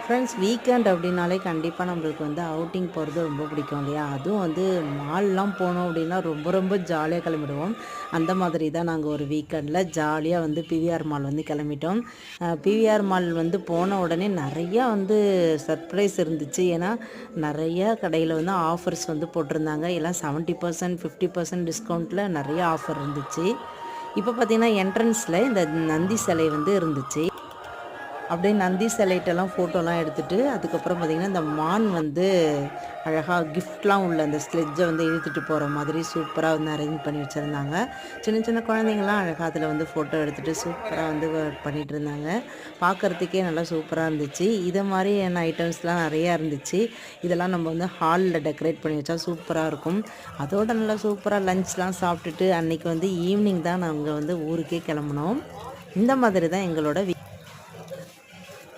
Friends weekend அப்படின்னாலே கண்டிப்பாக நம்மளுக்கு வந்து அவுட்டிங் போகிறது ரொம்ப பிடிக்கும் இல்லையா? அதுவும் வந்து மால்லாம் போனோம் அப்படின்னா ரொம்ப ரொம்ப ஜாலியாக கிளம்பிடுவோம். அந்த மாதிரி தான் நாங்கள் ஒரு வீக்கெண்டில் ஜாலியாக வந்து பிவிஆர் மால் வந்து கிளம்பிட்டோம். பிவிஆர் மால் வந்து போன உடனே நிறையா வந்து சர்ப்ரைஸ் இருந்துச்சு. ஏன்னா நிறையா கடையில் வந்து ஆஃபர்ஸ் வந்து போட்டிருந்தாங்க. எல்லாம் 70% 50% டிஸ்கவுண்ட்டில் நிறைய ஆஃபர் இருந்துச்சு. இப்போ பார்த்தீங்கன்னா என்ட்ரன்ஸில் இந்த நந்தி சிலை வந்து இருந்துச்சு. அப்படியே நந்தி சிலைட்டெல்லாம் ஃபோட்டோலாம் எடுத்துகிட்டு அதுக்கப்புறம் பார்த்திங்கன்னா இந்த மான் வந்து அழகாக கிஃப்ட்லாம் உள்ள அந்த ஸ்லெட்ஜை வந்து இழுத்துட்டு போகிற மாதிரி சூப்பராக வந்து அரேஞ்ச் பண்ணி வச்சுருந்தாங்க. சின்ன சின்ன குழந்தைங்களாம் அழகாக அதில் வந்து ஃபோட்டோ எடுத்துகிட்டு சூப்பராக வந்து பண்ணிகிட்டு இருந்தாங்க. பார்க்குறதுக்கே நல்லா சூப்பராக இருந்துச்சு. இதை மாதிரியான ஐட்டம்ஸ்லாம் நிறையா இருந்துச்சு. இதெல்லாம் நம்ம வந்து ஹாலில் டெக்கரேட் பண்ணி வச்சா சூப்பராக இருக்கும். அதோட நல்லா சூப்பராக லஞ்ச்லாம் சாப்பிட்டுட்டு அன்றைக்கி வந்து ஈவினிங் தான் நாங்கள் வந்து ஊருக்கே கிளம்புனோம். இந்த மாதிரி தான் எங்களோட